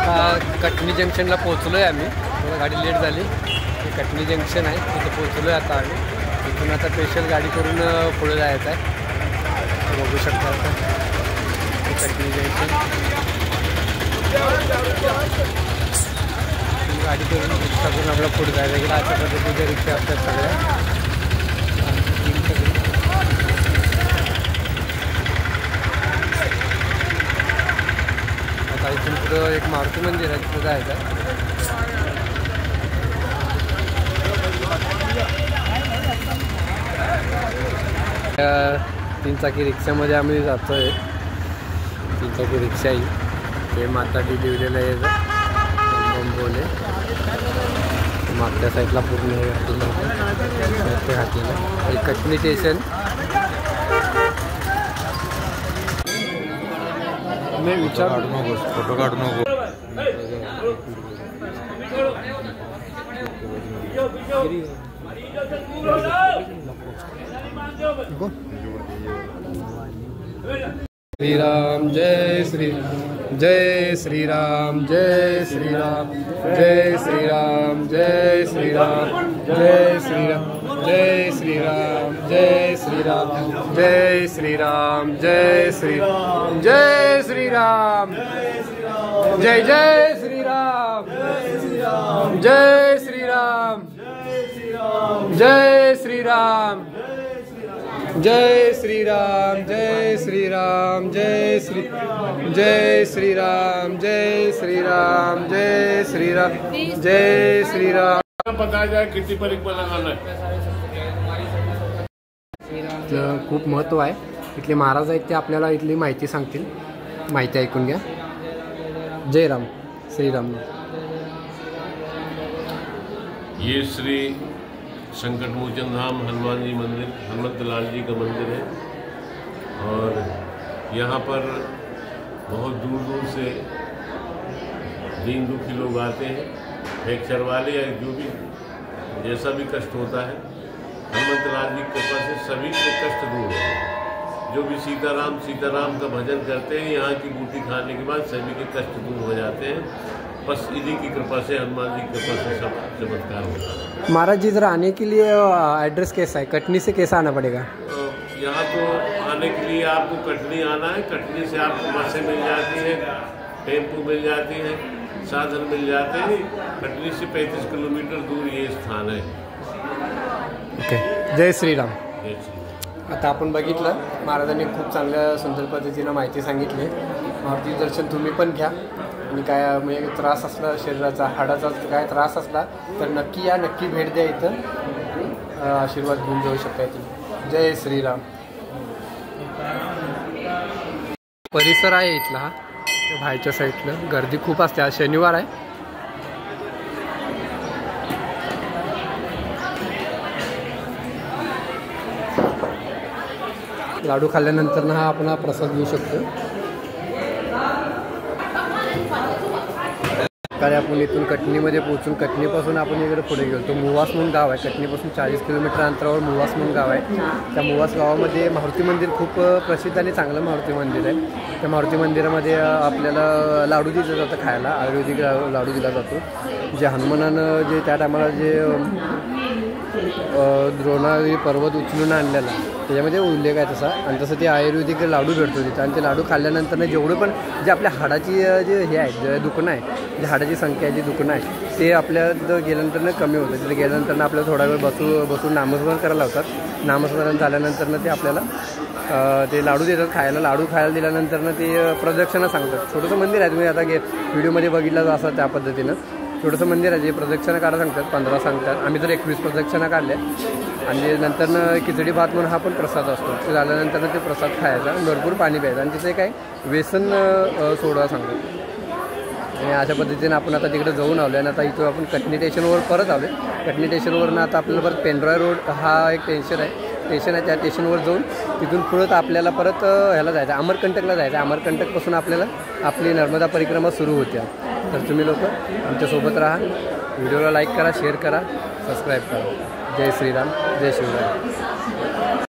आता कटनी जंक्शनला पोहोचलो आहे आम्ही. थोडं गाडी लेट झाली. कटनी जंक्शन आहे तिथे पोहोचलो आहे आता आम्ही. तिथून आता स्पेशल गाडी करून पुढे जायचं आहे. बघू शकता आता कटनी जंक्शन गाडी करून रिक्षा करून आपल्याला पुढे जायचं आहे. अशा पद्धतीच्या रिक्षा असतात सगळ्या. आता इथून पुढं एक मारुती मंदिर आहे तिथं जायचं आहे. 3 चाकी रिक्षामध्ये आम्ही जातो आहे. 3 चाकी रिक्षा ही हे माता डी लिहिलेलं आहे बोंबोले. मागच्या साईडला पूर्ण हे घातलेलं होतं ते घातलेलं. हे कटनी स्टेशन मी विचार फोटो काढू नको. श्रीराम जय श्री जय श्रीराम जय श्रीराम जय श्रीराम जय श्रीराम जय श्रीराम जय श्रीराम जय श्रीराम जय श्रीराम जय श्रीराम जय श्रीराम जय जय श्रीराम जय श्रीराम जय श्रीराम जय श्रीराम जय श्रीराम जय श्री जय श्रीराम जय श्रीराम जय श्रीराम जय श्रीराम. बताया जाए किती परिक्रमा लगाना है. खूप महत्त्व आहे. इथले महाराज आहेत ते आपल्याला इथली माहिती सांगतील. माहिती ऐकून घ्या. जय राम श्रीराम. ये श्री संकट मोचन धाम हनुमान जी मंदिर, हनुमत लाल जी का मंदिर है. और यहाँ पर बहुत दूर दूर से दीन दुखी लोग आते हैं. फ्रैक्चर वाले या जो भी जैसा भी कष्ट होता है हनुमत लाल जी की कृपा से सभी के कष्ट दूर होते हैं. जो भी सीताराम सीताराम का भजन करते हैं यहाँ की बूटी खाने के बाद सभी के कष्ट दूर हो जाते हैं. बस इन्हीं की कृपा से, हनुमान जी की कृपा से सब चमत्कार होता है. महाराज जी जरा आने के लिए एड्रेस कैसा है? कटनी से कैसा आना पड़ेगा? तो यहाँ तो आने के लिए आपको कटनी आना है. कटनी से आपको बसें मिल जाती हैं, टेम्पो मिल जाती हैं, साधन मिल जाते हैं. कटनी से 35 किलोमीटर दूर ये स्थान है. ओके. जय श्रीराम. जय श्री. आता आपण बघितलं महाराजांनी खूप चांगल्या सुंदर पद्धतीनं माहिती सांगितली. मारुती दर्शन तुम्ही पण घ्या. आणि काय म्हणजे त्रास असला शरीराचा हाडाचा काय त्रास असला तर नक्की या, नक्की भेट द्या इथं. आशीर्वाद घेऊन जाऊ शकता इथे. जय श्रीराम. परिसर आहे इथला हा बाहेरच्या साईडला. गर्दी खूप असते. आज शनिवार आहे. लाडू खाल्ल्यानंतर हा आपण प्रसाद घेऊ शकतो. सकाळी आपण इथून कटनीमध्ये पोहोचून कटनीपासून आपण इकडे पुढे गेलो. तो मुवास म्हणून गाव आहे. कटनीपासून 40 किलोमीटर अंतरावर मुवास म्हणून गाव आहे. त्या मुवास गावामध्ये मारुती मंदिर खूप प्रसिद्ध आणि चांगलं मारुती मंदिर आहे. त्या मारुती मंदिरामध्ये आपल्याला लाडू दिलं जातं खायला. आयुर्वेदिक लाडू दिला जातो. जे हनुमानानं जे त्या टायमाला जे द्रोणावरी पर्वत उचलून आणलेला त्याच्यामध्ये उल्लेख आहे तसा. आणि तसं ते आयुर्वेदिक लाडू भेटतो तिथं. आणि ते लाडू खाल्ल्यानंतर जेवढे पण जे आपल्या हाडाची जे हे आहे, जे दुखणं आहे, जे हाडाची संख्या आहे, जी दुखणं आहे ते आपल्या गेल्यानंतर कमी होतं. तिथे गेल्यानंतर आपल्याला थोडा वेळ बसून नामस्मरण करायला लावतात. नामस्मरण झाल्यानंतर ते आपल्याला ते लाडू देतात खायला. लाडू खायला दिल्यानंतर ते प्रदक्षिणा सांगतात. छोटंसं मंदिर आहे. तुम्ही आता व्हिडिओमध्ये बघितलं असं त्या पद्धतीनं छोटंसं मंदिर आहे. जे प्रदक्षिणा काढा सांगतात 15 सांगतात. आम्ही तर 21 प्रदक्षिणा काढल्या. आणि नंतर खिचडी भात म्हणून हा पण प्रसाद असतो. ते झाल्यानंतर ते प्रसाद खायचा. भरपूर पाणी प्यायचं. आणि तिथे काय व्यसन सोडा सांगतात. आणि अशा पद्धतीने आपण आता तिकडे जाऊन आलो. आणि आता इथं आपण कटनी स्टेशनवर परत आलो. कटनी स्टेशनवरनं आता आपल्याला परत पेंड्रॉय रोड हा एक स्टेशन आहे. त्या स्टेशनवर जाऊन तिथून पुढं आपल्याला परत ह्याला जायचं, अमरकंटकला जायचं. अमरकंटकपासून आपल्याला आपली नर्मदा परिक्रमा सुरू होते. तर तुम्ही लोक आमच्यासोबत राहा. व्हिडिओला लाईक करा, शेअर करा, सबस्क्राईब करा. जय श्रीराम. जय शिवराय.